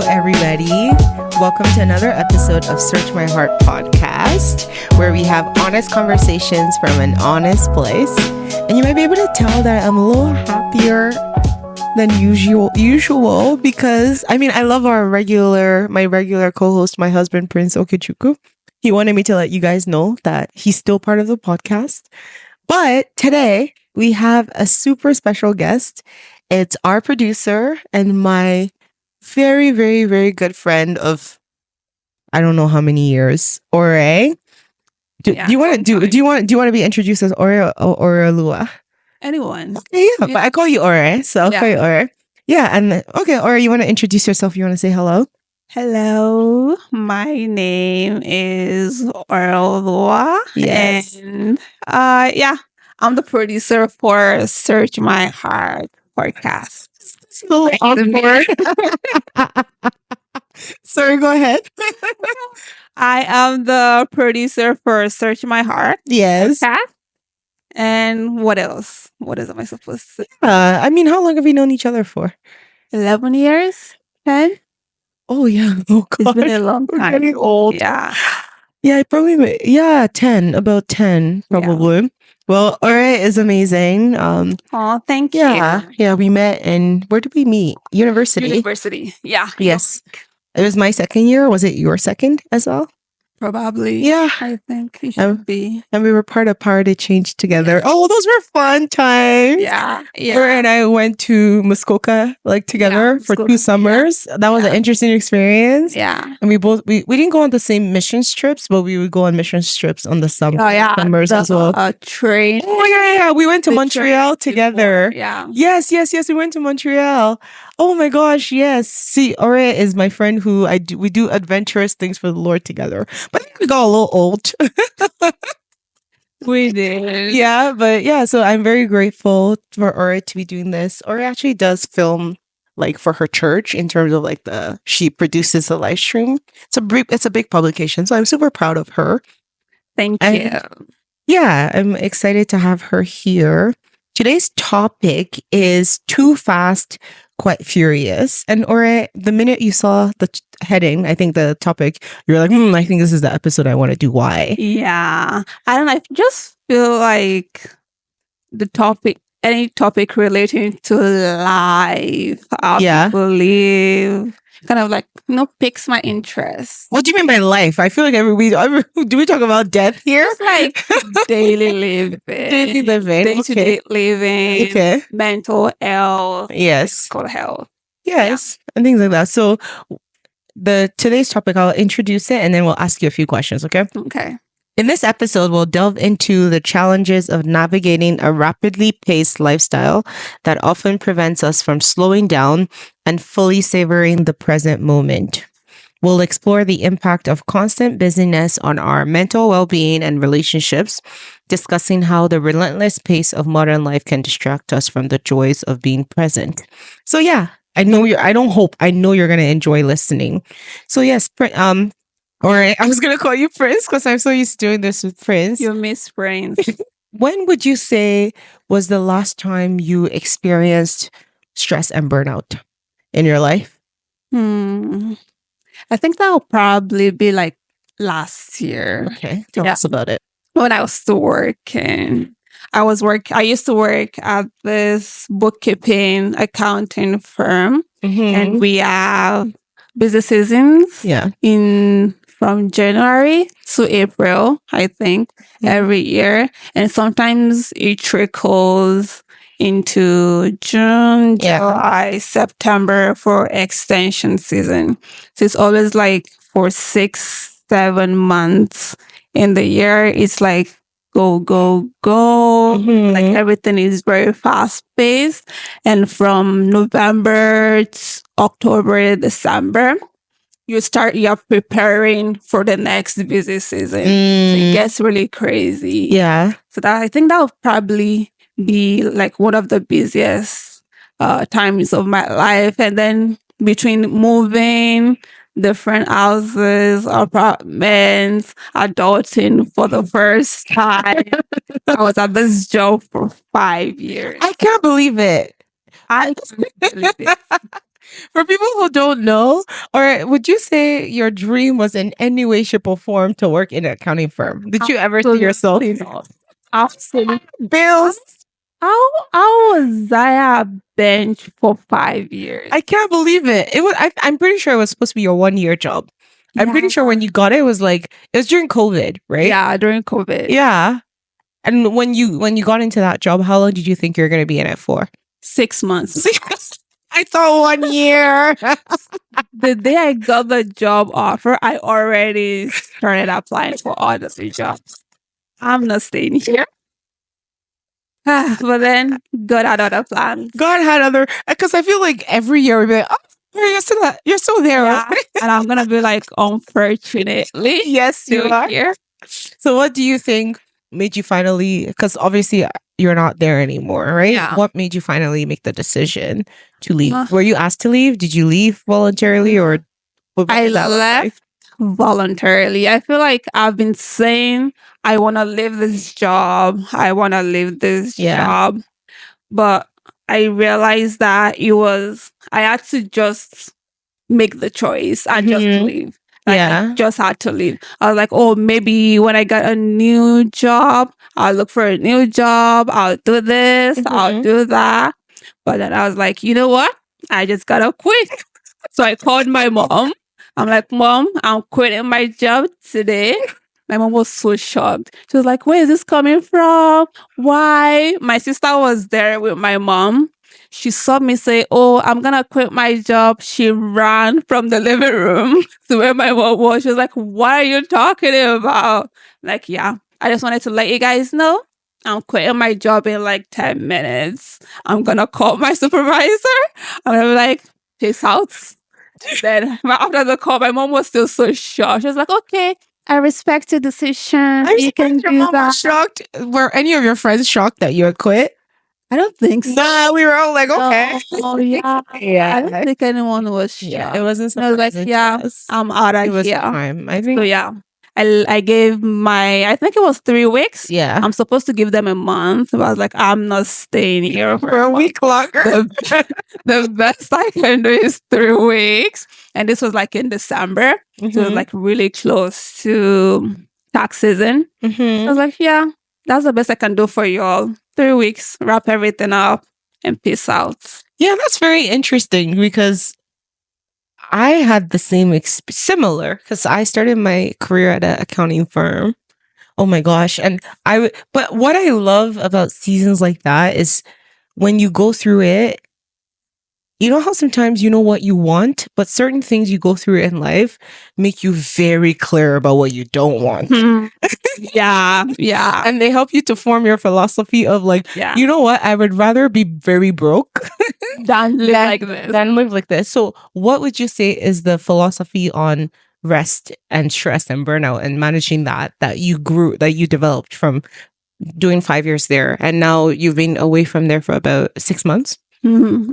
everybody. Welcome to another episode of Search My Heart podcast, where we have honest conversations from an honest place. And you might be able to tell that I'm a little happier than usual because, I love my regular co-host, my husband, Prince Okechukwu. He wanted me to let you guys know that he's still part of the podcast. But today, we have a super special guest. It's our producer and my very, very, very good friend of I don't know how many years, Ore. Do you want to be introduced as Ore or Lua? Anyone. Okay, yeah, but I call you Ore, so I'll call you Ore. Yeah, and okay, Ore, you want to introduce yourself? You want to say hello? Hello, my name is Orlua. Yes. And I'm the producer for Search My Heart podcast. It's a little awkward. Sorry, go ahead. I am the producer for Search My Heart. Yes. podcast. And what else? What else am I supposed to say? How long have we known each other for? 11 years? 10? Oh, yeah. Oh, God. It's been a long We're time. getting old. Yeah. Yeah, about 10, probably. Yeah. Well, Ore is amazing. Thank you. Yeah, we met where did we meet? University. Yeah. Yes. It was my second year. Was it your second as well? Probably. Yeah. I think it should be. And we were part of Party Change together. Yeah. Oh, those were fun times. Yeah. Ore and I went to Muskoka together for 2 summers. Yeah. That was an interesting experience. Yeah. And we didn't go on the same mission trips, but we would go on mission trips on the summers as well. Train. Oh, yeah. We went to Montreal together. Before. Yeah. Yes. We went to Montreal. Oh my gosh, yes. See, Ore is my friend who we do adventurous things for the Lord together. But I think we got a little old. We did. Yeah, but yeah, so I'm very grateful for Ore to be doing this. Ore actually does film for her church in terms of she produces a live stream. It's a big publication, so I'm super proud of her. Thank you. Yeah, I'm excited to have her here. Today's topic is Too Fast, Quite Furious. And Ore, the minute you saw the heading, I think the topic, you were like, I think this is the episode I want to do. Why? Yeah. I don't know. I just feel like the topic, any topic relating to life, how people live, kind of piques my interest. What do you mean by life? I feel like do we talk about death here? It's daily living. Day-to-day living. Okay. Mental health. Yes. Physical health. Yes. Yeah. And things like that. So today's topic, I'll introduce it and then we'll ask you a few questions, okay? Okay. In this episode, we'll delve into the challenges of navigating a rapidly paced lifestyle that often prevents us from slowing down and fully savoring the present moment. We'll explore the impact of constant busyness on our mental well-being and relationships, discussing how the relentless pace of modern life can distract us from the joys of being present. So yeah, I know you're going to enjoy listening. So yes, all right, I was going to call you Prince because I'm so used to doing this with Prince. You miss Prince. When would you say was the last time you experienced stress and burnout in your life? I think that will probably be last year. Okay, tell us about it. When I was still working. I used to work at this bookkeeping accounting firm. Mm-hmm. And we have busy seasons from January to April, I think, every year. And sometimes it trickles into June, July, September for extension season. So it's always for 6-7 months in the year. It's go, go, go. Mm-hmm. Everything is very fast paced. And from November to October, December, you're preparing for the next busy season. So it gets really crazy. Yeah. So I think that would probably be one of the busiest times of my life. And then between moving, different houses, apartments, adulting for the first time. I was at this job for 5 years. I can't believe it. I can't believe it. For people who don't know, or would you say your dream was in any way, shape, or form to work in an accounting firm? Did you ever see yourself? Absolutely not. Absolutely. Bills. How was I a bench for 5 years? I can't believe it. It was. I'm pretty sure it was supposed to be your 1 year job. I'm pretty sure when you got it, it was like it was during COVID, right? Yeah, during COVID. Yeah. And when you got into that job, how long did you think you were going to be in it for? 6 months. I thought 1 year. The day I got the job offer, I already started applying for all the 3 jobs. I'm not staying here. But then God had other plans. God had other, because I feel like every year we'd be like, oh, you're still there. Yeah. And I'm gonna be like, unfortunately, yes, you still are. here. So what do you think made you finally, because obviously you're not there anymore, right? Yeah. What made you finally make the decision to leave? Were you asked to leave? Did you leave voluntarily or? I left voluntarily. I feel like I've been saying I want to leave this job. I want to leave this job. But I realized that I had to just make the choice and just leave. I just had to leave. I was like, oh, maybe when I get a new job, I'll look for a new job. I'll do this. I'll do that. But then I was like, you know what? I just gotta quit. So I called my mom. I'm like, Mom, I'm quitting my job today. My mom was so shocked. She was like, where is this coming from? Why? My sister was there with my mom. She saw me say, oh, I'm going to quit my job. She ran from the living room to where my mom was. She was like, what are you talking about? Like, yeah, I just wanted to let you guys know I'm quitting my job in like 10 minutes. I'm going to call my supervisor. I'm going to be like, peace out. Then after the call, my mom was still so shocked. She was like, okay, I respect your decision. You can do mom that. was shocked. Were any of your friends shocked that you had quit? I don't think so. Nah, we were all like, okay. Oh, yeah. Yeah. I don't think anyone was shocked. Yeah, it wasn't I was like, yeah, I'm out of It was here. time. I think. So, yeah. I gave I think it was 3 weeks. Yeah. I'm supposed to give them a month. But I was like, I'm not staying here for a week longer. The best I can do is 3 weeks. And this was like in December. So it was like really close to tax season. I was like, yeah, that's the best I can do for y'all. 3 weeks, wrap everything up and peace out. Yeah, that's very interesting because I had the same similar because I started my career at an accounting firm. Oh my gosh. And but what I love about seasons like that is when you go through it, you know how sometimes you know what you want, but certain things you go through in life make you very clear about what you don't want. Yeah. And they help you to form your philosophy of like, you know what? I would rather be very broke than live like this. So what would you say is the philosophy on rest and stress and burnout and managing that you developed from doing 5 years there, and now you've been away from there for about 6 months?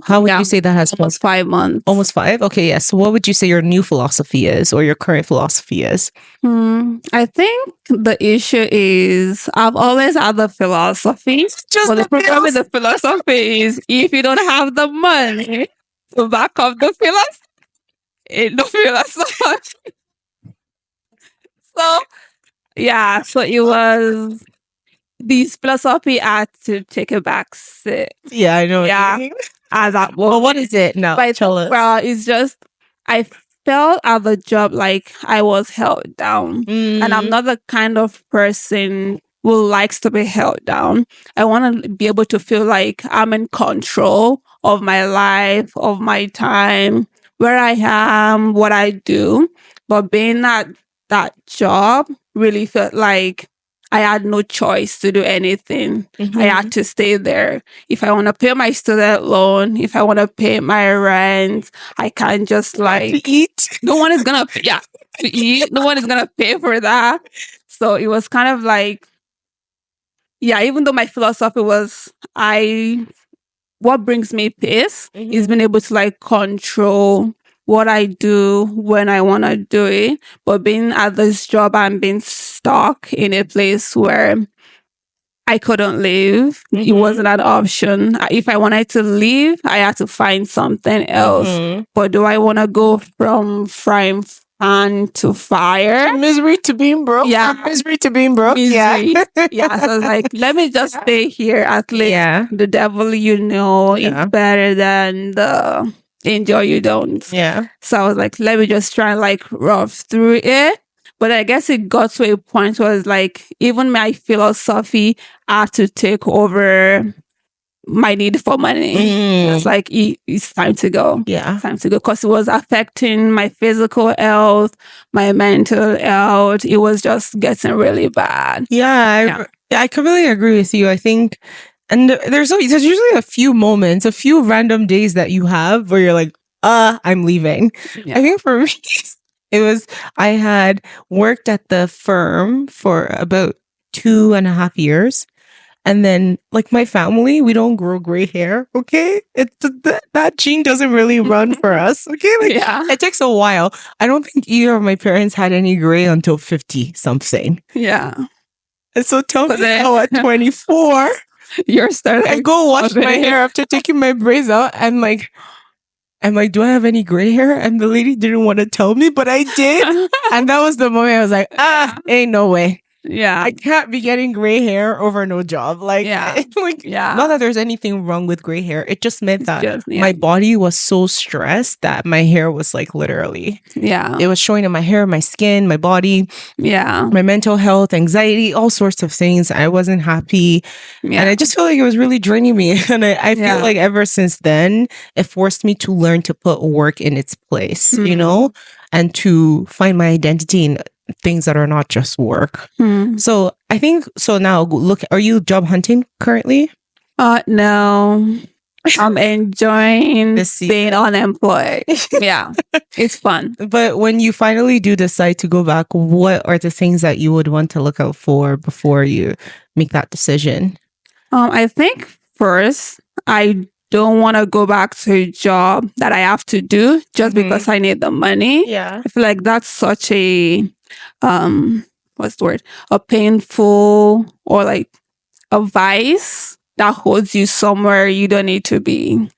How would you say that has almost 5 months? Almost 5? Okay, yes. So what would you say your new philosophy is, or your current philosophy is? I think the issue is I've always had the philosophy. Just the problem with the philosophy is if you don't have the money to back up the philosophy, it's the philosophy. So yeah, so it was this philosophy had to take a back seat. Yeah, I know. Yeah. As that well, what is it now? Tell us. Well, it's just I felt at the job like I was held down. And I'm not the kind of person who likes to be held down. I want to be able to feel like I'm in control of my life, of my time, where I am, what I do. But being at that job really felt like I had no choice to do anything. I had to stay there. If I want to pay my student loan, if I want to pay my rent, I can't just like to eat. No one is gonna to eat. No one is gonna pay for that. So it was kind of like, yeah, even though my philosophy was what brings me peace is being able to like control what I do when I want to do it. But being at this job, I'm being stuck in a place where I couldn't leave. It wasn't an option. If I wanted to leave, I had to find something else. But do I want to go from frying pan to fire? Misery to being broke? Yeah. From misery to being broke? Misery. Yeah. Yeah. So I was like, let me just stay here. At least the devil is better than the angel you don't. Yeah. So I was like, let me just try and like rough through it. But I guess it got to a point where it's like, even my philosophy had to take over my need for money. It's like, it's time to go. Yeah. It's time to go. Because it was affecting my physical health, my mental health. It was just getting really bad. Yeah, I completely agree with you. I think, and there's usually a few moments, a few random days that you have where you're like, I'm leaving. I think for me, I had worked at the firm for about 2.5 years. And then, like, my family, we don't grow gray hair, okay? That gene doesn't really run for us, okay? Like, it takes a while. I don't think either of my parents had any gray until 50-something. Yeah. And so tell me how at 24, you're starting. I go wash my hair after taking my braids out, and like, I'm like, do I have any gray hair? And the lady didn't want to tell me, but I did. And that was the moment I was like, ain't no way. Yeah. I can't be getting gray hair over no job. Like, not that there's anything wrong with gray hair. It just meant that my body was so stressed that my hair was like literally. Yeah. It was showing in my hair, my skin, my body. Yeah. My mental health, anxiety, all sorts of things. I wasn't happy. Yeah. And I just feel like it was really draining me. And I feel like ever since then, it forced me to learn to put work in its place, you know, and to find my identity in things that are not just work. So I think, now look, are you job hunting currently? No. I'm enjoying being unemployed. Yeah, it's fun. But when you finally do decide to go back, what are the things that you would want to look out for before you make that decision? I think first, I don't want to go back to a job that I have to do just because I need the money. Yeah. I feel like that's such a what's the word? A painful or like a vice that holds you somewhere you don't need to be.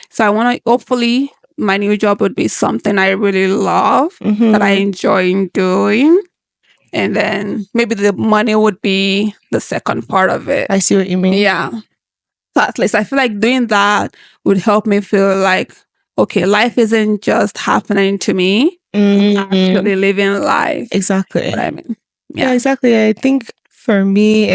So I want to, hopefully my new job would be something I really love, that I enjoy doing. And then maybe the money would be the second part of it. I see what you mean. Yeah. So at least I feel like doing that would help me feel like, okay, life isn't just happening to me. I'm actually living life. Exactly. What I mean. Yeah, exactly. I think for me,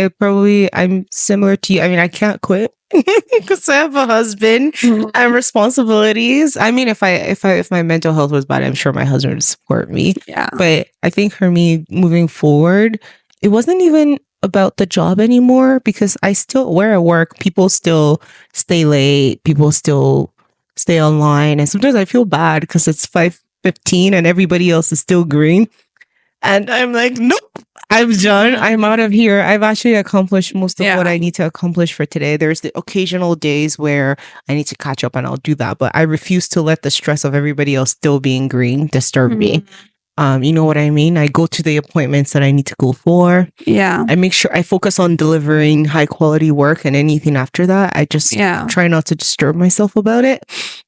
I'm similar to you. I mean, I can't quit because I have a husband and responsibilities. I mean, if my mental health was bad, I'm sure my husband would support me. Yeah. But I think for me, moving forward, it wasn't even about the job anymore, because where I work, people still stay late, people still stay online, and sometimes I feel bad because it's 5:15 and everybody else is still green. And I'm like, nope, I'm done. I'm out of here. I've actually accomplished most of what I need to accomplish for today. There's the occasional days where I need to catch up and I'll do that. But I refuse to let the stress of everybody else still being green disturb me. You know what I mean? I go to the appointments that I need to go for. Yeah. I make sure I focus on delivering high quality work, and anything after that, I just try not to disturb myself about it.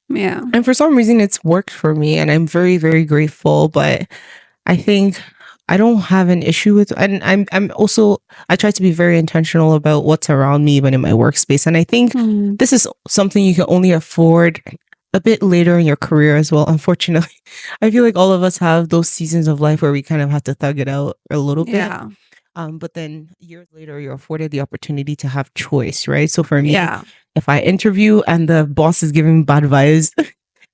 Yeah. And for some reason, it's worked for me, and I'm very, very grateful. But I think I don't have an issue with, and I'm also, I try to be very intentional about what's around me, even in my workspace. And I think this is something you can only afford a bit later in your career as well. Unfortunately, I feel like all of us have those seasons of life where we kind of have to thug it out a little bit. Yeah. But then years later, you're afforded the opportunity to have choice, right? So for me, if I interview and the boss is giving me bad vibes,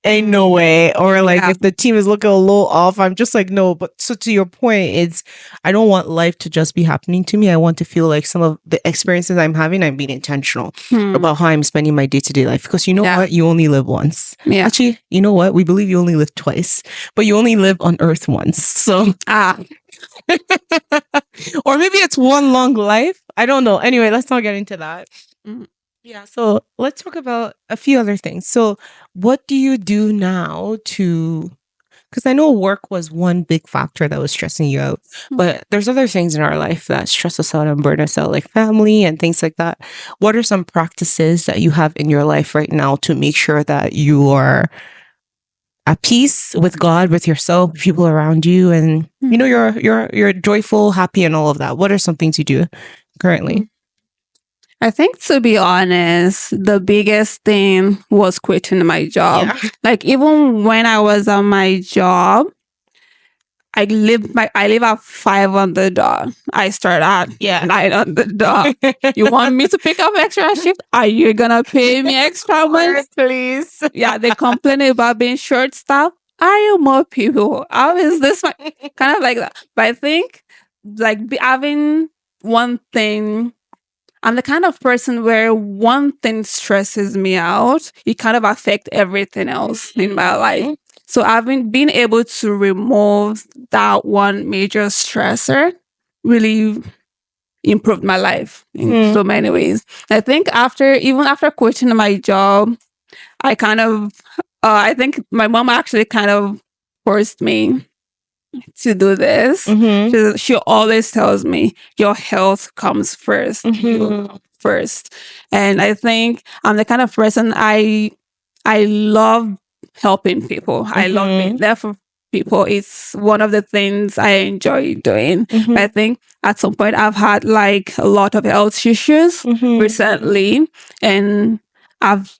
ain't no way. Or like if the team is looking a little off, I'm just like, no. But so to your point, I don't want life to just be happening to me. I want to feel like some of the experiences I'm having, I'm being intentional about how I'm spending my day-to-day life. Because you know what? You only live once. Yeah. Actually, you know what? We believe you only live twice, but you only live on Earth once. So or maybe it's one long life. I don't know. Anyway, let's not get into that. Yeah, so let's talk about a few other things. So what do you do now to Because I know work was one big factor that was stressing you out, but there's other things in our life that stress us out and burn us out, like family and things like that. What are some practices that you have in your life right now to make sure that you are at peace with God, with yourself, people around you, and you know you're joyful, happy, and all of that? What are some things you do currently? I think, to be honest, the biggest thing was quitting my job. Yeah. Like, even when I was on my job, I live at 5 on the dot. I start at 9 on the dot. You want me to pick up extra shift? Are you gonna pay me extra money? Please. Yeah, they complain about being short staffed. Are you more people? How is this kind of like that? But I think, like, having one thing, I'm the kind of person where one thing stresses me out, it kind of affects everything else in my life. So being able to remove that one major stressor really improved my life in so many ways. I think even after quitting my job, I kind of, I think my mom actually kind of forced me to do this. She always tells me, your health comes first. You first. And I think I'm the kind of person, I love helping people. I love being there for people. It's one of the things I enjoy doing. But I think at some point I've had like a lot of health issues recently, and I've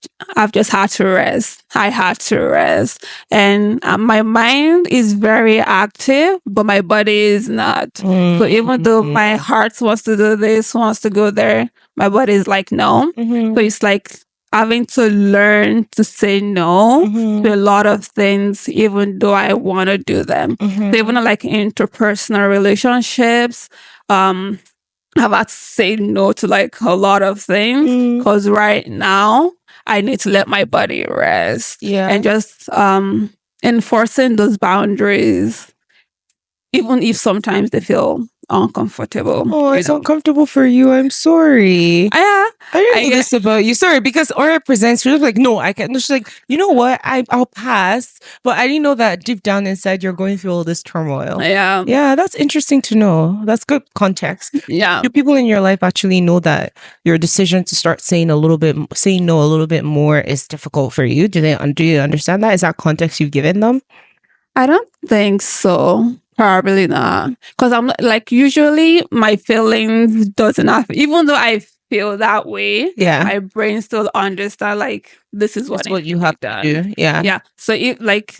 just had to rest. I had to rest. And my mind is very active, but my body is not. So even though my heart wants to do this, wants to go there, my body is like, no. So it's like having to learn to say no to a lot of things, even though I want to do them. So even like interpersonal relationships, I've had to say no to like a lot of things, because right now I need to let my body rest. And just enforcing those boundaries, even if sometimes they feel uncomfortable. Oh, it's uncomfortable for you. I'm sorry. Yeah. I didn't know this about you. Sorry, because Aura presents, she was like, no, I can't. She's like, you know what? I'll pass. But I didn't know that deep down inside you're going through all this turmoil. Yeah. Yeah, that's interesting to know. That's good context. Yeah. Do people in your life actually know that your decision to start saying no a little bit more is difficult for you? Do you understand that? Is that context you've given them? I don't think so. Probably not. Because I'm like, usually my feelings doesn't have, even though I feel that way, my brain still understand like this is what you have to do. Yeah. So like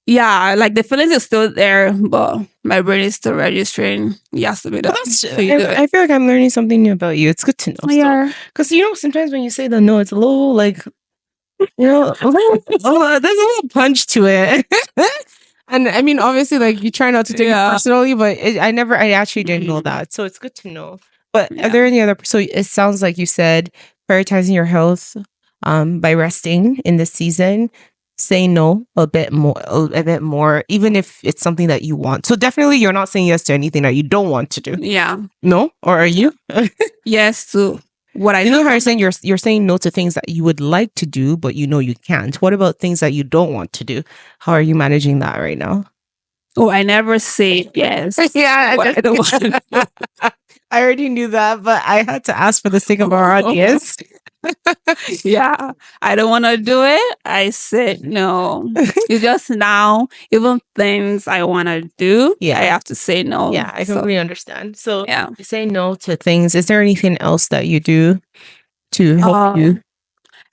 the feelings are still there, but my brain is still registering. It has to be done. I feel like I'm learning something new about you. It's good to know. Yeah. Because sometimes when you say the no, it's a little like, there's a little punch to it. And I mean, obviously, like, you try not to take it personally, but I actually didn't know that. So it's good to know. But are there any other, so it sounds like you said prioritizing your health by resting in this season, say no a bit more, even if it's something that you want. So definitely you're not saying yes to anything that you don't want to do. Yeah. No? Or are you? Yes to what I know how you're saying you're saying no to things that you would like to do, but you know you can't. What about things that you don't want to do? How are you managing that right now? Oh, I never say yes. I don't want to do. I already knew that, but I had to ask for the sake of our audience. Yeah, I don't want to do it. I said no. It's just now, even things I want to do, I have to say no. Yeah, I completely understand. So you say no to things. Is there anything else that you do to help you?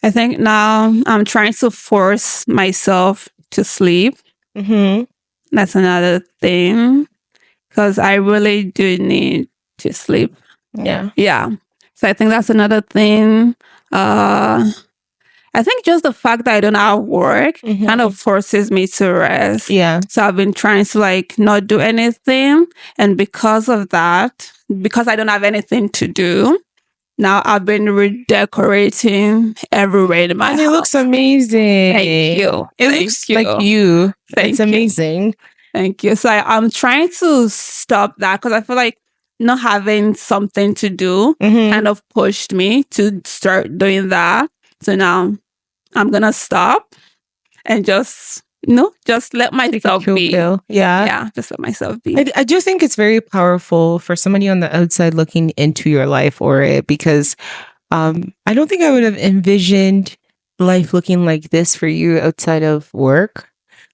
I think now I'm trying to force myself to sleep. That's another thing, because I really do need to sleep. Yeah. So I think that's another thing. I think just the fact that I don't have work kind of forces me to rest. Yeah. So I've been trying to like not do anything. And because of that, because I don't have anything to do, now I've been redecorating everywhere in my house. It looks amazing. Thank you. It looks like you. It's amazing. Thank you. So I'm trying to stop that, because I feel like not having something to do kind of pushed me to start doing that. So now I'm going to stop and just No, just let myself be. Pill. Yeah. Yeah, just let myself be. I do think it's very powerful for somebody on the outside looking into your life or it, because I don't think I would have envisioned life looking like this for you outside of work.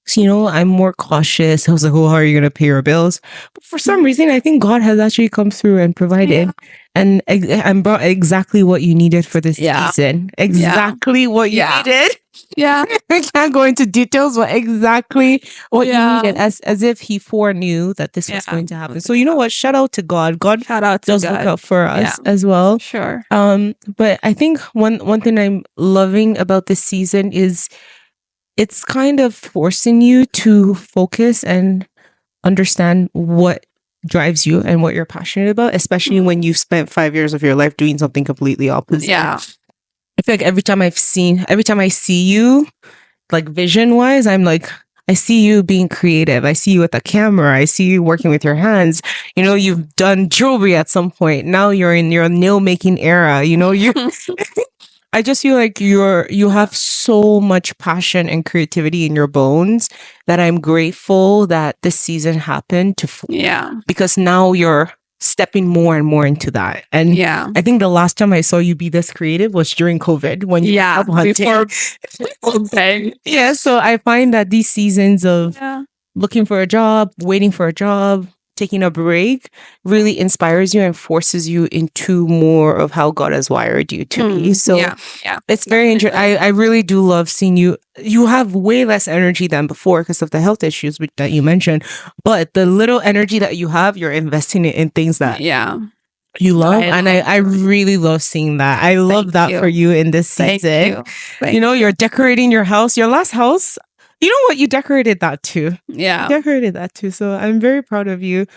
So, I'm more cautious. I was like, how are you going to pay your bills? But for some reason, I think God has actually come through and provided and brought exactly what you needed for this season. Exactly what you needed. Yeah. I can't go into details, but exactly what you needed, as if he foreknew that this was going to happen. So you know what? Shout out to God. God does look out for us as well. Sure. But I think one thing I'm loving about this season is it's kind of forcing you to focus and understand what drives you and what you're passionate about, especially when you've spent 5 years of your life doing something completely opposite. Yeah. I feel like every time I see you, like vision wise, I'm like, I see you being creative. I see you with a camera. I see you working with your hands. You've done jewelry at some point. Now you're in your nail making era. You I just feel like you have so much passion and creativity in your bones that I'm grateful that this season happened because now you're stepping more and more into that. And I think the last time I saw you be this creative was during COVID when you were hunting. Yeah, so I find that these seasons of looking for a job, waiting for a job, taking a break really inspires you and forces you into more of how God has wired you to be. So it's very interesting. I really do love seeing you. You have way less energy than before because of the health issues that you mentioned, but the little energy that you have, you're investing it in things that you love. I really love seeing that. I love that for you in this season. You're decorating your house. Your last house, you know what? You decorated that too. Yeah. You decorated that too. So I'm very proud of you.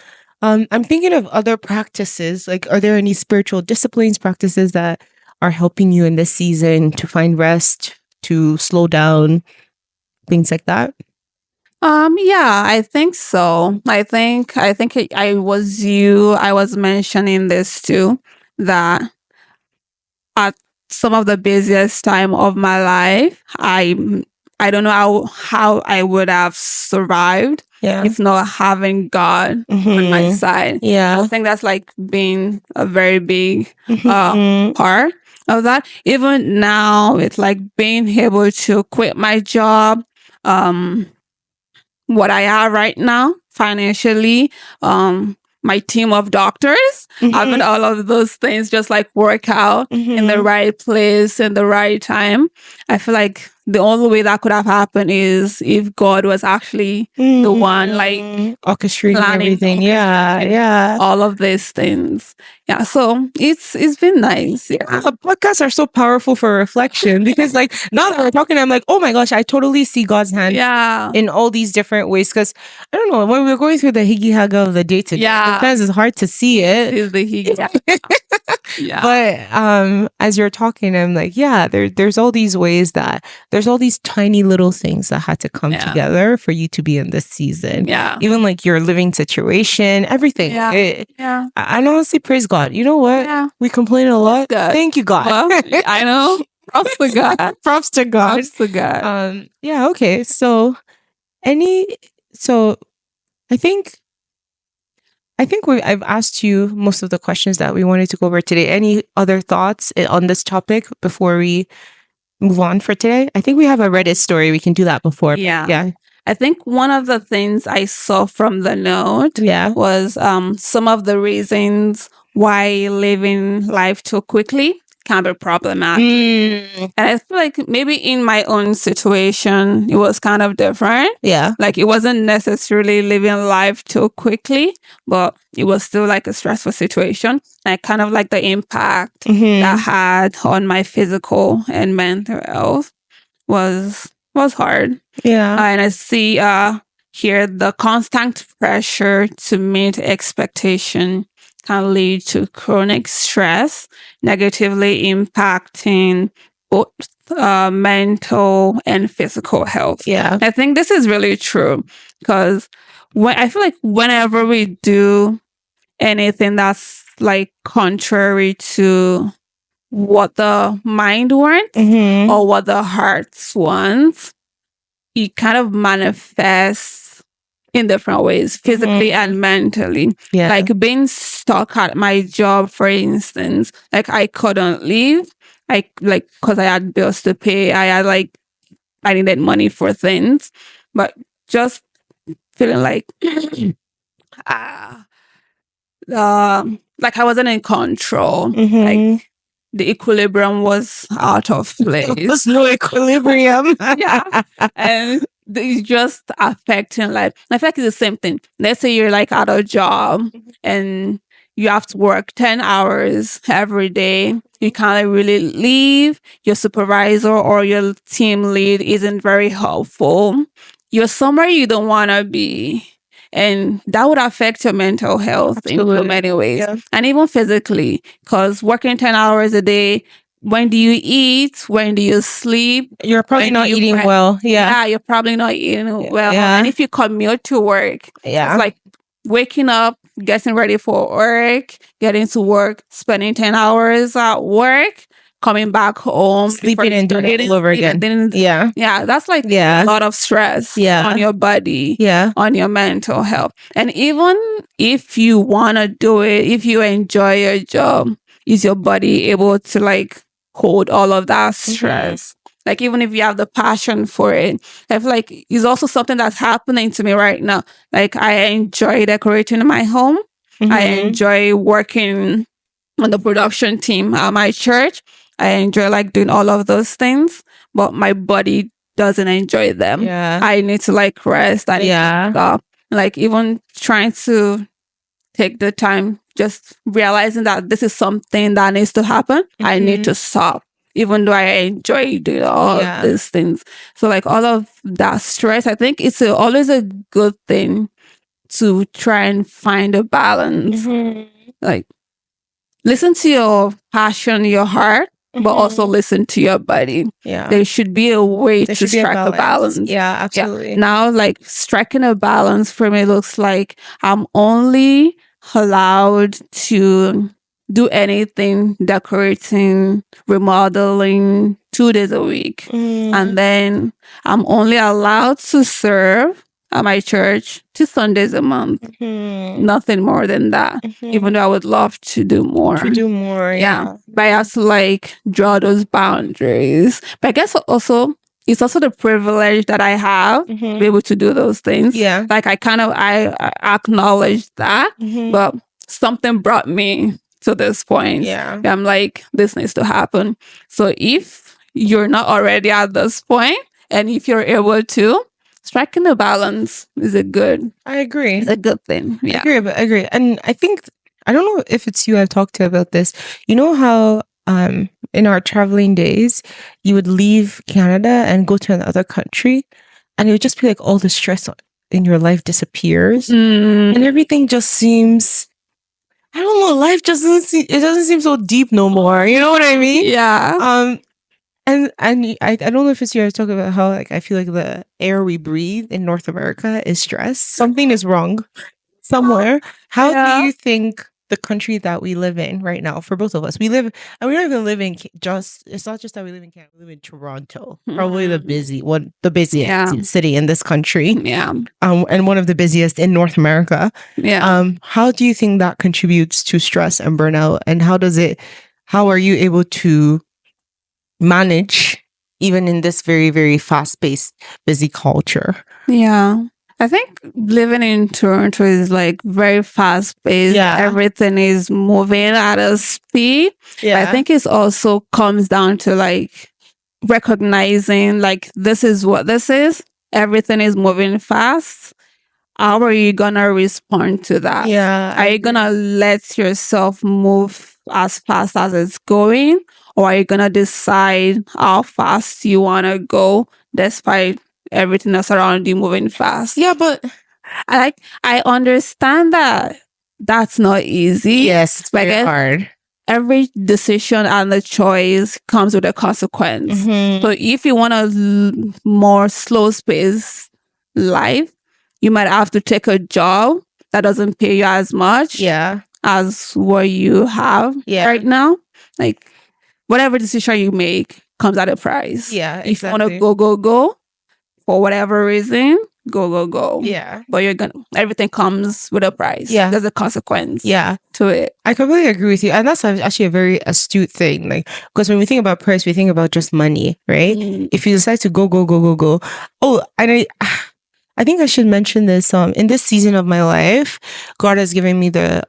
I'm thinking of other practices. Like, are there any spiritual disciplines, practices that are helping you in this season to find rest, to slow down, things like that? Yeah, I think so. I think I was mentioning this too, that at some of the busiest time of my life, I don't know how I would have survived if not having God on my side. Yeah. I think that's like being a very big part of that. Even now, it's like being able to quit my job, what I have right now financially, my team of doctors, having all of those things just like work out in the right place in the right time. I feel like the only way that could have happened is if God was actually the one like orchestrating everything. Yeah. All of these things. Yeah. So it's been nice. Yeah. Podcasts are so powerful for reflection because like now that we're talking, I'm like, oh my gosh, I totally see God's hand in all these different ways. Because I don't know, when we're going through the higgy haga of the day to day, sometimes it's hard to see it. It's the higgy. But as you're talking, I'm like, there's all these ways that there's all these tiny little things that had to come together for you to be in this season. Yeah. Even like your living situation, everything. I honestly praise God. You know what? Yeah. We complain a lot. Thank you, God. Well, I know. Props to God. Props to God. Props to God. Yeah. Okay. So I think I've asked you most of the questions that we wanted to go over today. Any other thoughts on this topic before we move on for today? I think we have a Reddit story. We can do that before. Yeah. I think one of the things I saw from the note was some of the reasons why living life too quickly can be problematic. And I feel like maybe in my own situation, it was kind of different. Yeah. Like it wasn't necessarily living life too quickly, but it was still like a stressful situation. And I kind of like the impact that had on my physical and mental health was hard. Yeah. And I see here the constant pressure to meet expectation can lead to chronic stress, negatively impacting both mental and physical health. Yeah. I think this is really true because I feel like whenever we do anything that's like contrary to what the mind wants or what the heart wants, it kind of manifests in different ways, physically and mentally. Yeah. Like being stuck at my job, for instance, like I couldn't leave. Because I had bills to pay. I needed money for things, but just feeling like like I wasn't in control. Like the equilibrium was out of place. There's no equilibrium. Yeah. And it's just affecting life. I feel like it's the same thing. Let's say you're like at a job and you have to work 10 hours every day. You can't really leave. Your supervisor or your team lead isn't very helpful. You're somewhere you don't want to be. And that would affect your mental health in so many ways. Yeah. And even physically, because working 10 hours a day, when do you eat? When do you sleep? You're probably not eating well. Yeah, you're probably not eating well. Yeah. And if you commute to work, it's like waking up, getting ready for work, getting to work, spending 10 hours at work, coming back home, sleeping and doing it all over again. Yeah, that's like a lot of stress on your body, on your mental health. And even if you want to do it, if you enjoy your job, is your body able to like hold all of that stress? Like even if you have the passion for it, I feel like it's also something that's happening to me right now. Like I enjoy decorating my home. I enjoy working on the production team at my church. I enjoy like doing all of those things, but my body doesn't enjoy them. Yeah. I need to like rest. I need to stop. Like even trying to take the time, just realizing that this is something that needs to happen. I need to stop, even though I enjoy doing all these things. So like all of that stress, I think it's always a good thing to try and find a balance. Like listen to your passion, your heart, but also listen to your body. Yeah. There should be a way to strike a balance. Yeah, absolutely. Yeah. Now, like striking a balance for me looks like I'm only allowed to do anything, decorating, remodeling 2 days a week. And then I'm only allowed to serve at my church 2 Sundays a month. Nothing more than that. Even though I would love to do more. Yeah. But I have to like draw those boundaries. But I guess also it's also the privilege that I have to be able to do those things. Yeah. Like I acknowledge that, but something brought me to this point. Yeah. I'm like, this needs to happen. So if you're not already at this point, and if you're able to, striking a balance is I agree. It's a good thing. Yeah. I agree. And I think, I don't know if it's you I've talked to about this. You know how in our traveling days, you would leave Canada and go to another country, and it would just be like all the stress in your life disappears. And everything just seems, I don't know, life just doesn't seem so deep no more. You know what I mean? Yeah. And I don't know if it's you I was talking about how like I feel like the air we breathe in North America is stress. Something is wrong somewhere. How do you think the country that we live in right now, for both of us, we don't even live in it's not just that we live in Canada, we live in Toronto, probably the busiest city in this country. Yeah. And one of the busiest in North America. Yeah. How do you think that contributes to stress and burnout, and how are you able to manage even in this very, very fast-paced, busy culture? Yeah. I think living in Toronto is like very fast-paced. Yeah. Everything is moving at a speed. Yeah. I think it also comes down to like recognizing like this is what this is. Everything is moving fast. How are you gonna respond to that? Yeah. Are you gonna let yourself move as fast as it's going? Or are you gonna decide how fast you wanna go despite everything else around you moving fast? Yeah, but I understand that that's not easy. Yes, it's very hard. Every decision and the choice comes with a consequence. So if you want a more slow-paced life, you might have to take a job that doesn't pay you as much as what you have right now. Like whatever decision you make comes at a price. Yeah, exactly. If you want to go, for whatever reason, go. Yeah. But everything comes with a price. Yeah. There's a consequence. Yeah. To it. I completely agree with you. And that's actually a very astute thing. Like, because when we think about price, we think about just money, right? If you decide to go. Oh, and I think I should mention this. In this season of my life, God has given me the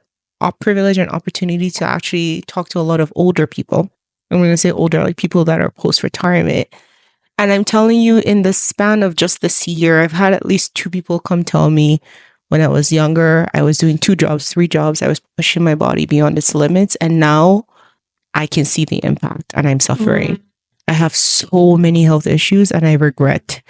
privilege and opportunity to actually talk to a lot of older people. I'm going to say older, like people that are post-retirement. And I'm telling you, in the span of just this year, I've had at least 2 people come tell me when I was younger, I was doing 2 jobs, 3 jobs. I was pushing my body beyond its limits. And now I can see the impact and I'm suffering. I have so many health issues and I regret.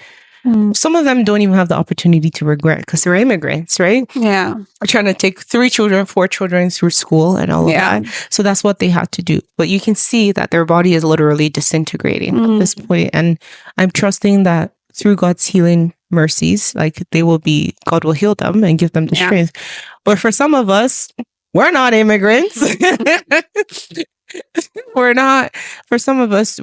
Some of them don't even have the opportunity to regret because they're immigrants, right? Yeah. Are trying to take 3 children, 4 children through school and all of that. So that's what they had to do. But you can see that their body is literally disintegrating at this point. And I'm trusting that through God's healing mercies, like God will heal them and give them the strength. But for some of us, we're not immigrants. We're not. For some of us,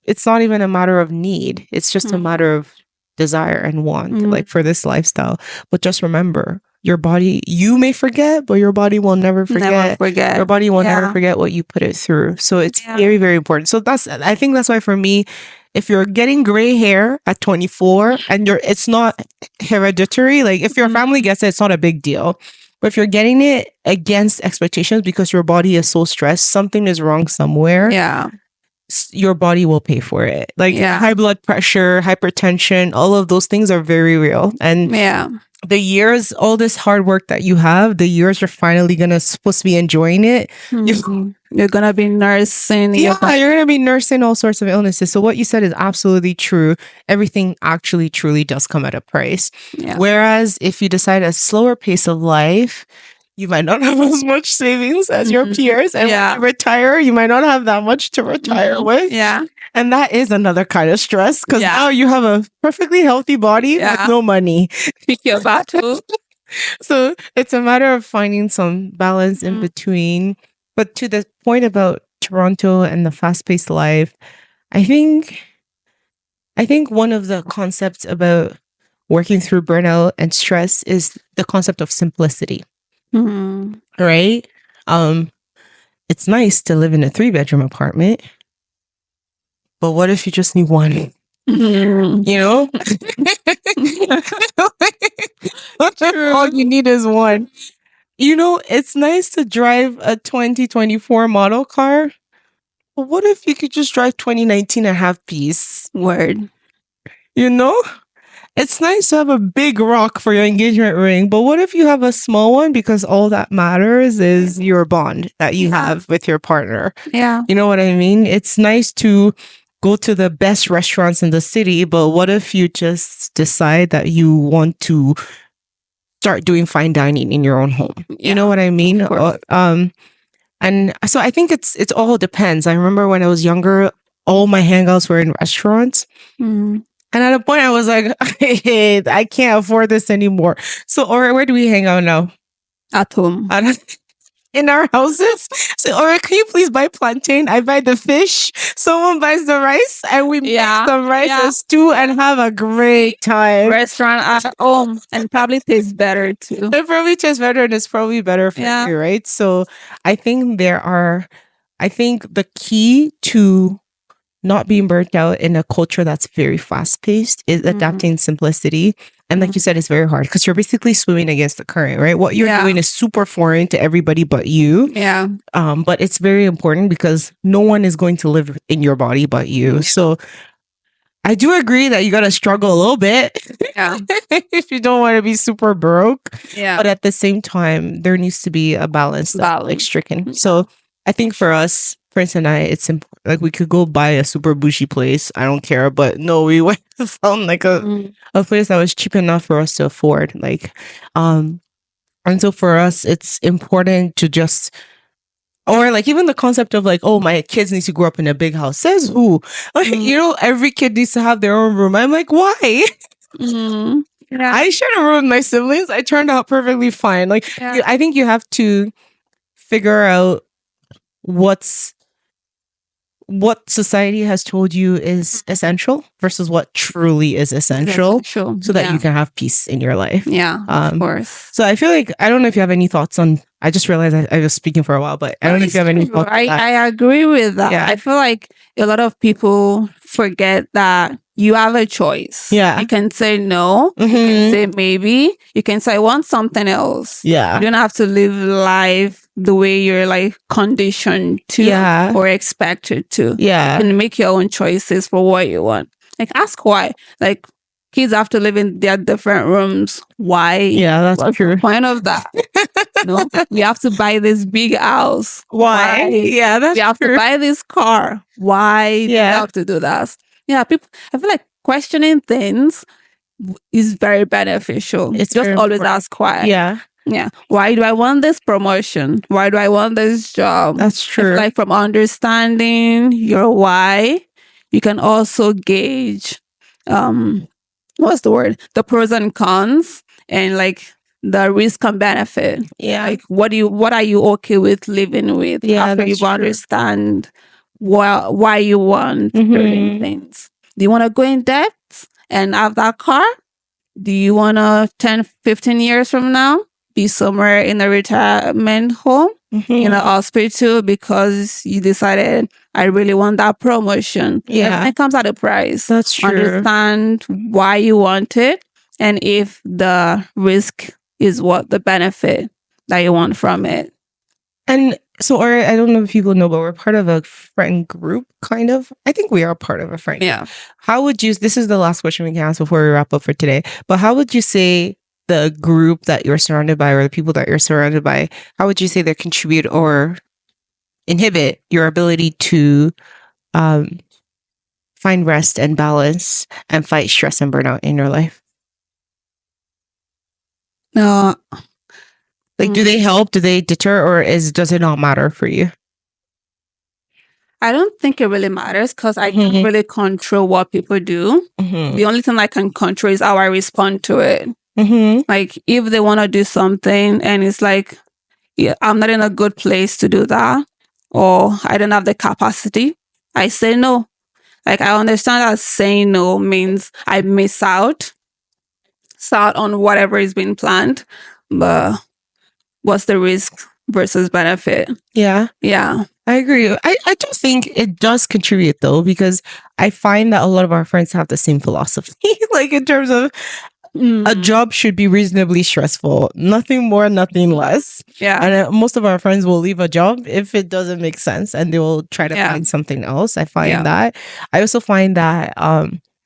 it's not even a matter of need. It's just a matter of desire and want, like for this lifestyle. But just remember, your body, you may forget, but your body will never forget. Your body will never forget what you put it through. So it's very, very important. So I think that's why for me, if you're getting gray hair at 24 and it's not hereditary, like if your family gets it, it's not a big deal. But if you're getting it against expectations because your body is so stressed, something is wrong somewhere. Yeah. Your body will pay for it. Like high blood pressure, hypertension, all of those things are very real. And the years, all this hard work that you have, the years you're finally supposed to be enjoying it. You're going to be nursing. You're going to be nursing all sorts of illnesses. So what you said is absolutely true. Everything actually truly does come at a price. Yeah. Whereas if you decide a slower pace of life, you might not have as much savings as your peers. And when you retire, you might not have that much to retire with. Yeah. And that is another kind of stress because now you have a perfectly healthy body with no money. Pick your battle. So it's a matter of finding some balance in between. But to the point about Toronto and the fast-paced life, I think one of the concepts about working through burnout and stress is the concept of simplicity. Right? It's nice to live in a 3-bedroom apartment, but what if you just need one? You know? All you need is one. You know, it's nice to drive a 2024 model car, but what if you could just drive 2019 and have peace? Word. You know? It's nice to have a big rock for your engagement ring, but what if you have a small one because all that matters is your bond that you have with your partner? Yeah. You know what I mean? It's nice to go to the best restaurants in the city, but what if you just decide that you want to start doing fine dining in your own home? You know what I mean? And so I think it all depends. I remember when I was younger, all my hangouts were in restaurants. And at a point I was like, hey, I can't afford this anymore. So, or where do we hang out now? At home. In our houses. So, or can you please buy plantain? I buy the fish. Someone buys the rice and we make some rice and stew and have a great time. Restaurant at home and probably tastes better too. It probably tastes better and it's probably better for you, right? So I think the key to not being burnt out in a culture that's very fast-paced is adapting simplicity. And like you said, it's very hard because you're basically swimming against the current, right? What you're doing is super foreign to everybody but you. Yeah. But it's very important because no one is going to live in your body but you. So I do agree that you got to struggle a little bit if you don't want to be super broke. Yeah. But at the same time, there needs to be a balance that's like stricken. So I think for us, Prince and I, it's important. Like we could go buy a super bougie place. I don't care. But no, we went and found like a place that was cheap enough for us to afford. Like, and so for us, it's important to just, or like even the concept of like, oh, my kids need to grow up in a big house. Says who? Like, you know, every kid needs to have their own room. I'm like, why? I shared a room with my siblings. I turned out perfectly fine. Like, I think you have to figure out what's what society has told you is essential versus what truly is essential, so that you can have peace in your life. Yeah, of course. So I feel like, I don't know if you have any thoughts on, I just realized I was speaking for a while, but I don't know if you have any thoughts on that. I agree with that. Yeah. I feel like a lot of people forget that you have a choice. Yeah. You can say no. You can say maybe. You can say I want something else. Yeah. You don't have to live life the way you're like conditioned to or expected to. Yeah. You can make your own choices for what you want. Like, ask why. Like, kids have to live in their different rooms. Why? Yeah, that's true. What's the point of that? No, we have to buy this big house. Why? Yeah, that's true. We have to buy this car. Why do we have to do that? Yeah, people. I feel like questioning things is very beneficial. It's just always ask why. Yeah. Yeah. Why do I want this promotion? Why do I want this job? That's true. Like, from understanding your why, you can also gauge what's the word? The pros and cons, and like the risk and benefit. Yeah. Like, what are you okay with living with? Yeah, after you understand why you want certain things. Do you want to go in depth and have that car? Do you want to 10, 15 years from now be somewhere in a retirement home, in a hospital, because you decided I really want that promotion? Yeah. It comes at a price. That's true. Understand why you want it, and if the risk is what the benefit that you want from it. And so, or I don't know if people know, but we're part of a friend group, kind of. I think we are part of a friend group. Yeah. How would you, this is the last question we can ask before we wrap up for today, but how would you say the group that you're surrounded by, or the people that you're surrounded by, how would you say they contribute or inhibit your ability to find rest and balance and fight stress and burnout in your life? No. Like, do they help? Do they deter, or does it not matter for you? I don't think it really matters, because I can't really control what people do. The only thing I can control is how I respond to it. Like, if they want to do something and it's like, yeah, I'm not in a good place to do that, or I don't have the capacity, I say no. Like, I understand that saying no means I miss out on whatever is being planned, but what's the risk versus benefit? Yeah. Yeah. I agree. I do think it does contribute, though, because I find that a lot of our friends have the same philosophy. Like, in terms of a job should be reasonably stressful. Nothing more, nothing less. Yeah. And most of our friends will leave a job if it doesn't make sense, and they will try to find something else. I find that. I also find that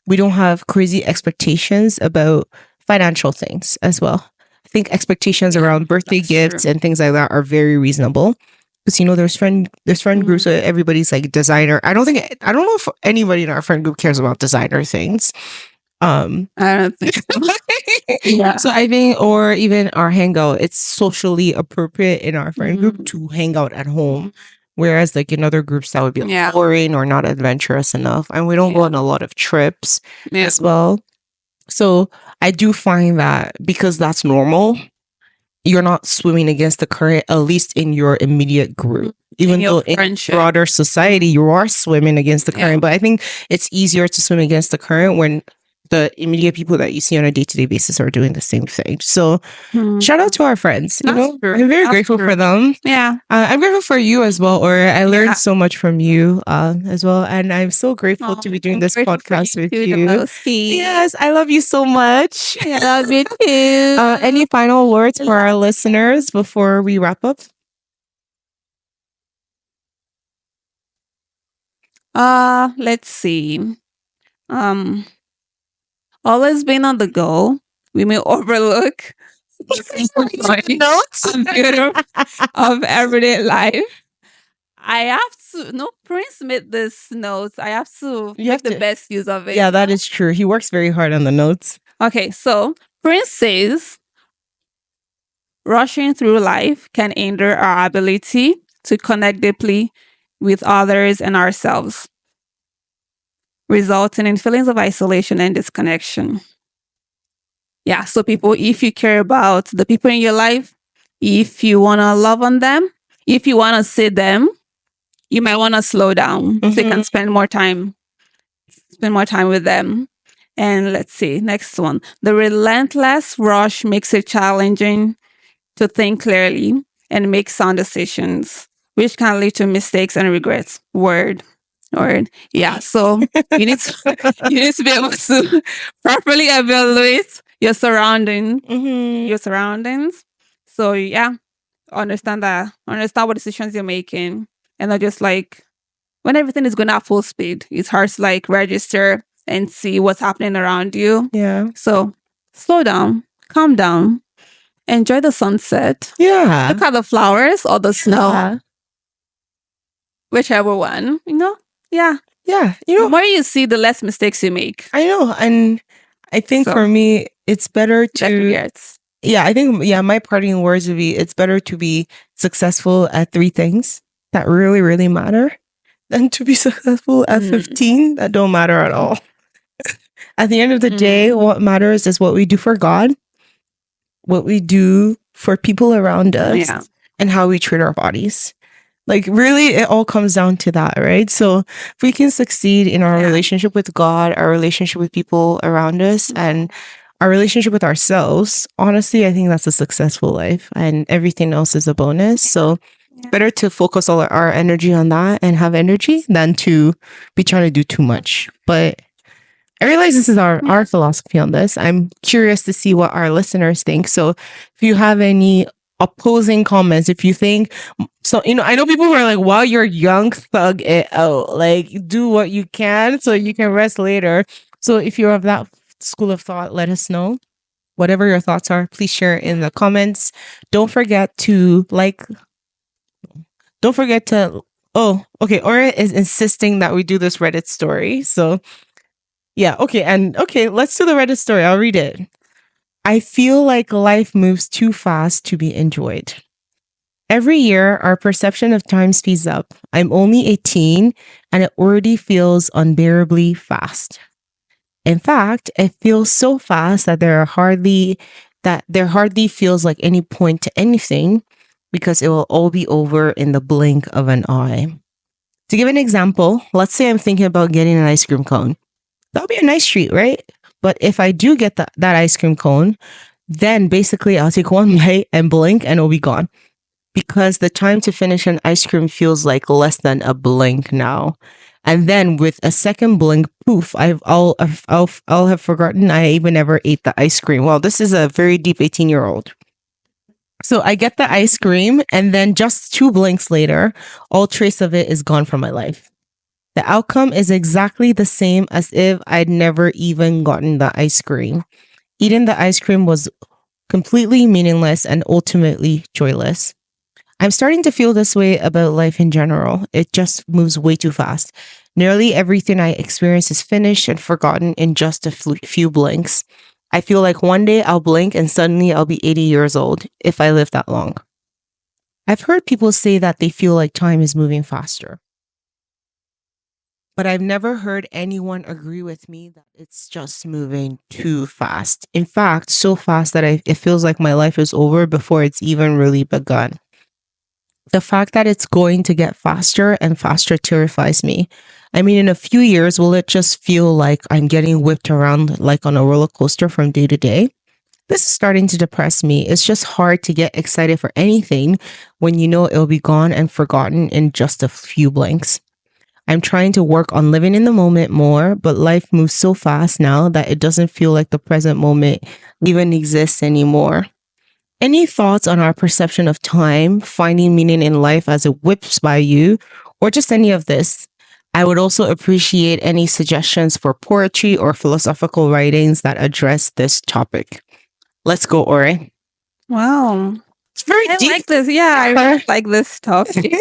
we don't have crazy expectations about financial things as well. I think expectations around birthday gifts and things like that are very reasonable. Because, you know, there's friend groups where everybody's like designer. I don't know if anybody in our friend group cares about designer things. I don't think so. Yeah. So I think, or even our hangout, it's socially appropriate in our friend group to hang out at home. Whereas, like, in other groups, that would be boring or not adventurous enough. And we don't go on a lot of trips as well. So I do find that because that's normal, you're not swimming against the current, at least in your immediate group. Even though in broader society, you are swimming against the current. But I think it's easier to swim against the current when the immediate people that you see on a day-to-day basis are doing the same thing. So shout out to our friends. You know, I'm very grateful for them. Yeah. I'm grateful for you as well, or I learned so much from you as well. And I'm so grateful to be doing this podcast with you. Yes, I love you so much. I love you too. Any final words for our listeners before we wrap up? Let's see. Always being on the go. We may overlook notes of everyday life. I have to. No, Prince made this notes. I have to make the best use of it. Yeah, that is true. He works very hard on the notes. Okay, so Prince says, rushing through life can hinder our ability to connect deeply with others and ourselves, resulting in feelings of isolation and disconnection. Yeah, so people, if you care about the people in your life, if you want to love on them, if you want to see them, you might want to slow down so you can spend more time with them. And let's see, next one. The relentless rush makes it challenging to think clearly and make sound decisions, which can lead to mistakes and regrets. Word. Yeah. So you need to you need to be able to properly evaluate your surroundings. So yeah, understand what decisions you're making, and not just like when everything is going at full speed, it's hard to like register and see what's happening around you. Yeah. So slow down, calm down, enjoy the sunset. Yeah. Look at the flowers or the snow. Yeah. Whichever one, Yeah. Yeah. The more you see, the less mistakes you make. I know. And I think for me, it's better Less to. regrets. Yeah, I think, my parting words would be it's better to be successful at 3 things that really, really matter than to be successful at 15 that don't matter at all. At the end of the day, what matters is what we do for God, what we do for people around us, and how we treat our bodies. Like, really, it all comes down to that, right? So if we can succeed in our relationship with God, our relationship with people around us, and our relationship with ourselves, honestly, I think that's a successful life, and everything else is a bonus. So better to focus all our energy on that and have energy than to be trying to do too much. But I realize this is our philosophy on this. I'm curious to see what our listeners think. So if you have any opposing comments, if you think so, I know people who are like, wow, you're young, thug it out, like do what you can so you can rest later. So if you're of that school of thought, let us know. Whatever your thoughts are, please share in the comments. Don't forget to oh, okay, Ora is insisting that we do this Reddit story. So yeah, okay, let's do the Reddit story. I'll read it. I feel like life moves too fast to be enjoyed. Every year, our perception of time speeds up. I'm only 18 and it already feels unbearably fast. In fact, it feels so fast that there hardly feels like any point to anything because it will all be over in the blink of an eye. To give an example, let's say I'm thinking about getting an ice cream cone. That'll be a nice treat, right? But if I do get that ice cream cone, then basically I'll take one bite and blink and it'll be gone. Because the time to finish an ice cream feels like less than a blink now. And then with a second blink, poof, I'll have forgotten I even ever ate the ice cream. Well, this is a very deep 18-year-old. So I get the ice cream and then just 2 blinks later, all trace of it is gone from my life. The outcome is exactly the same as if I'd never even gotten the ice cream. Eating the ice cream was completely meaningless and ultimately joyless. I'm starting to feel this way about life in general. It just moves way too fast. Nearly everything I experience is finished and forgotten in just a few blinks. I feel like one day I'll blink and suddenly I'll be 80 years old if I live that long. I've heard people say that they feel like time is moving faster. But I've never heard anyone agree with me that it's just moving too fast. In fact, so fast that it feels like my life is over before it's even really begun. The fact that it's going to get faster and faster terrifies me. I mean, in a few years, will it just feel like I'm getting whipped around like on a roller coaster from day to day? This is starting to depress me. It's just hard to get excited for anything when you know it'll be gone and forgotten in just a few blinks. I'm trying to work on living in the moment more, but life moves so fast now that it doesn't feel like the present moment even exists anymore. Any thoughts on our perception of time, finding meaning in life as it whips by you, or just any of this? I would also appreciate any suggestions for poetry or philosophical writings that address this topic. Let's go, Ori. Wow. It's very deep. I like this. Yeah, I really like this topic.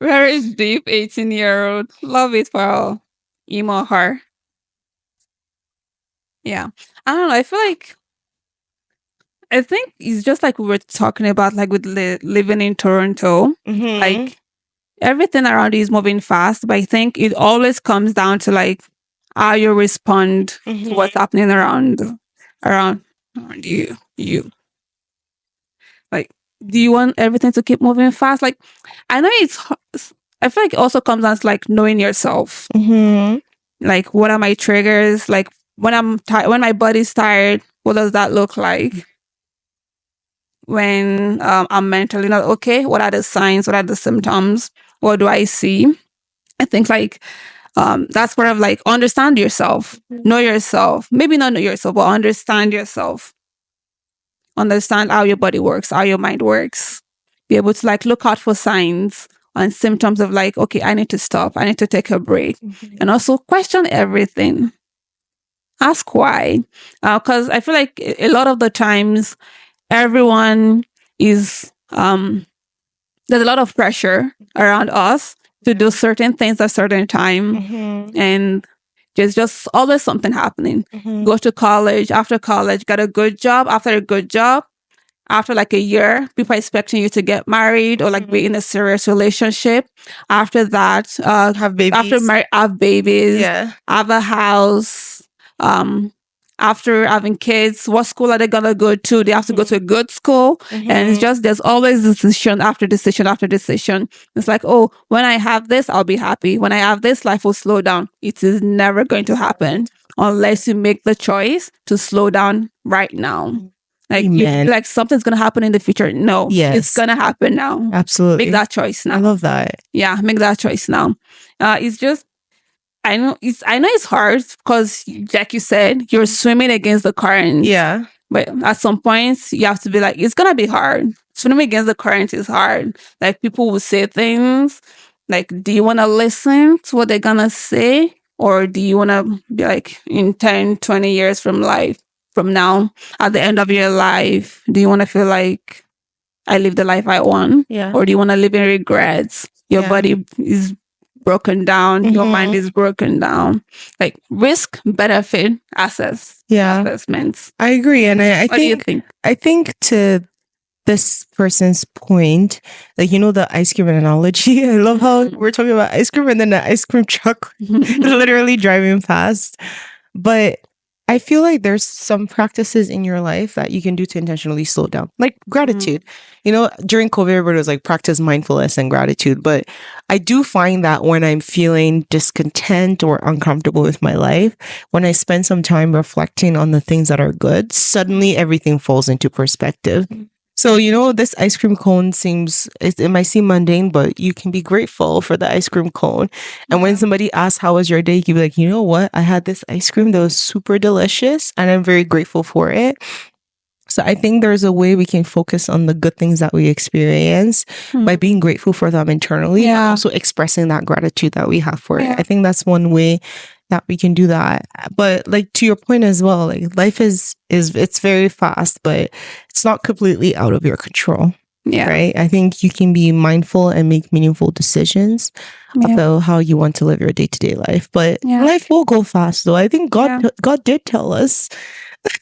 Very deep 18-year-old. Love it for our emo her. Yeah. I don't know. I think it's just like we were talking about, like with living in Toronto. Like everything around you is moving fast, but I think it always comes down to like how you respond to what's happening around you. Like, do you want everything to keep moving fast? Like, I know I feel like it also comes down to like knowing yourself. Mm-hmm. Like, what are my triggers? Like, when I'm tired, when my body's tired, what does that look like? When I'm mentally not okay, what are the signs? What are the symptoms? What do I see? I think like that's part of like understand yourself, know yourself. Maybe not know yourself, but understand yourself. Understand how your body works, how your mind works. Be able to like look out for signs and symptoms of like, okay, I need to stop. I need to take a break. And also question everything. Ask why. Because I feel like a lot of the times everyone is there's a lot of pressure around us to do certain things at a certain time, and there's just always something happening. Go to college, after college, get a good job, after a good job, after like a year, people are expecting you to get married or like be in a serious relationship. After that, Have babies. Have babies, Yeah. have a house. After having kids, what school are they gonna go to? They have to go to a good school. And it's just there's always decision after decision after decision. It's like, oh, when I have this, I'll be happy. When I have this, life will slow down. It is never going to happen unless you make the choice to slow down right now. Like, like something's gonna happen in the future. No, it's gonna happen now. Absolutely. Make that choice now. I love that. Yeah, make that choice now. It's just I know it's hard because, like you said, you're swimming against the current. Yeah. But at some points, you have to be like, it's gonna be hard. Swimming against the current is hard. Like, people will say things. Like, do you want to listen to what they're gonna say, or do you want to be like in 10, 20 years from now, at the end of your life, do you want to feel like I live the life I want? Yeah. Or do you want to live in regrets? Your body is broken down, your mind is broken down. Like, risk benefit assessments. I agree. And I What do you think? I think to this person's point, like, the ice cream analogy, I love how we're talking about ice cream and then the ice cream truck literally driving past. But I feel like there's some practices in your life that you can do to intentionally slow down, like gratitude. During COVID, everybody was like, practice mindfulness and gratitude. But I do find that when I'm feeling discontent or uncomfortable with my life, when I spend some time reflecting on the things that are good, suddenly everything falls into perspective. So, this ice cream cone it might seem mundane, but you can be grateful for the ice cream cone. And when somebody asks, how was your day? You can be like, you know what? I had this ice cream that was super delicious and I'm very grateful for it. So I think there's a way we can focus on the good things that we experience by being grateful for them internally and also expressing that gratitude that we have for it. I think that's one way that we can do that. But like, to your point as well, like, life is it's very fast, but it's not completely out of your control. Yeah. Right. I think you can be mindful and make meaningful decisions about how you want to live your day-to-day life. But life will go fast, though. I think God did tell us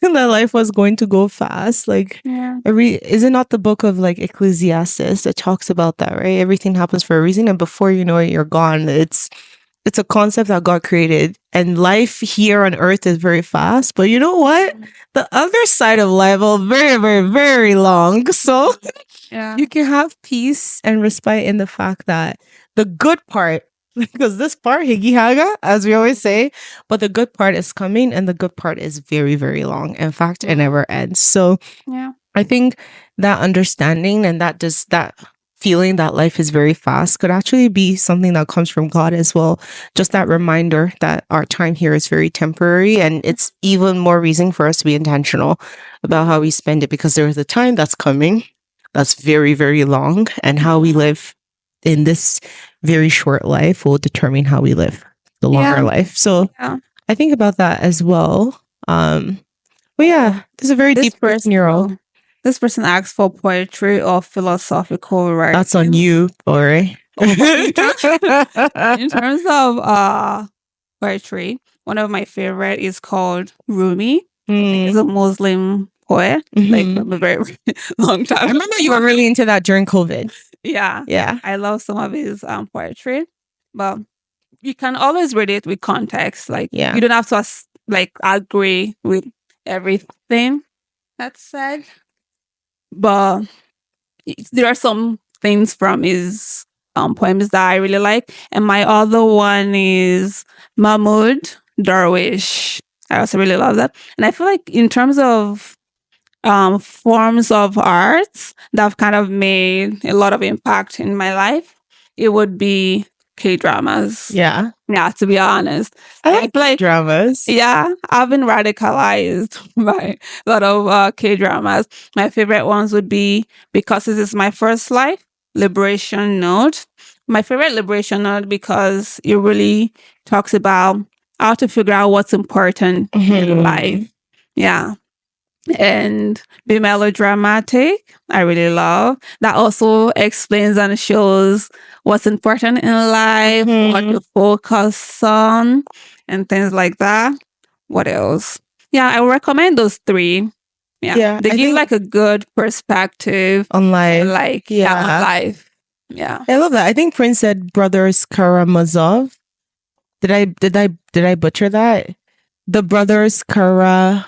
that life was going to go fast. Like, is it not the book of like Ecclesiastes that talks about that, right? Everything happens for a reason, and before you know it, you're gone. It's a concept that God created, and life here on earth is very fast. But you know what? The other side of life is very, very, very long. So you can have peace and respite in the fact that the good part, because this part, higi haga, as we always say, but the good part is coming, and the good part is very, very long. In fact, it never ends. So I think that understanding and that feeling that life is very fast could actually be something that comes from God as well. Just that reminder that our time here is very temporary, and it's even more reason for us to be intentional about how we spend it, because there is a time that's coming that's very, very long, and how we live in this very short life will determine how we live the longer life. So I think about that as well. But yeah, this is a very deep person, Neural. This person asks for poetry or philosophical writing. That's on you, Ori. In terms of poetry, one of my favorite is called Rumi. He's a Muslim poet, like from a very, very long time. I remember you were really into that during COVID. Yeah. I love some of his poetry, but you can always read it with context. Like, you don't have to agree with everything that's said. But there are some things from his poems that I really like. And my other one is Mahmoud Darwish. I also really love that. And I feel like in terms of forms of arts that have kind of made a lot of impact in my life, it would be K-dramas. Yeah. Yeah, to be honest. I like dramas. Yeah, I've been radicalized by a lot of K-dramas. My favorite ones would be Because This Is My First Life, Liberation Note. My favorite Liberation Note because it really talks about how to figure out what's important in life. Yeah. And Be Melodramatic, I really love. That also explains and shows what's important in life, what to focus on, and things like that. What else? Yeah, I would recommend those three. Yeah. They give like a good perspective on life. On life. Yeah. I love that. I think Prince said Brothers Karamazov. Did I butcher that? The Brothers Karamazov.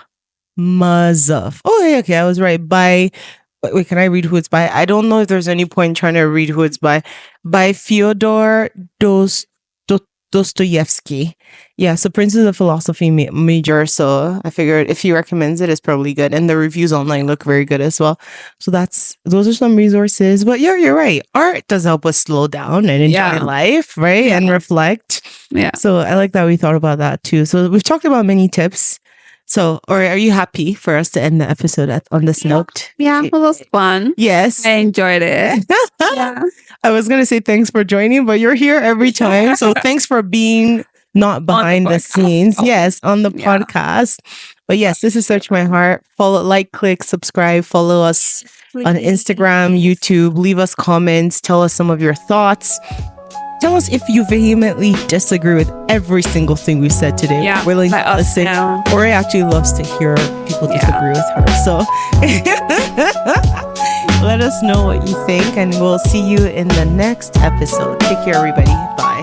Oh, yeah, okay, I was right. Wait, can I read who it's by? I don't know if there's any point trying to read who it's by. By Fyodor Dostoevsky. Yeah, so Prince is a philosophy major, so I figured if he recommends it, it's probably good. And the reviews online look very good as well. So those are some resources. But you're right. Art does help us slow down and enjoy life, right? Yeah. And reflect. Yeah. So I like that we thought about that too. So we've talked about many tips. So, or are you happy for us to end the episode on this note? Yeah, it was fun. Yes. I enjoyed it. Yeah. I was going to say thanks for joining, but you're here every time. So thanks for being not behind the scenes. Oh. Yes, on the podcast. But yes, this is Search My Heart. Click, subscribe, follow us on Instagram, YouTube, leave us comments, tell us some of your thoughts. Tell us if you vehemently disagree with every single thing we said today. Yeah, willing to listen. Ori actually loves to hear people disagree with her. So let us know what you think, and we'll see you in the next episode. Take care, everybody. Bye.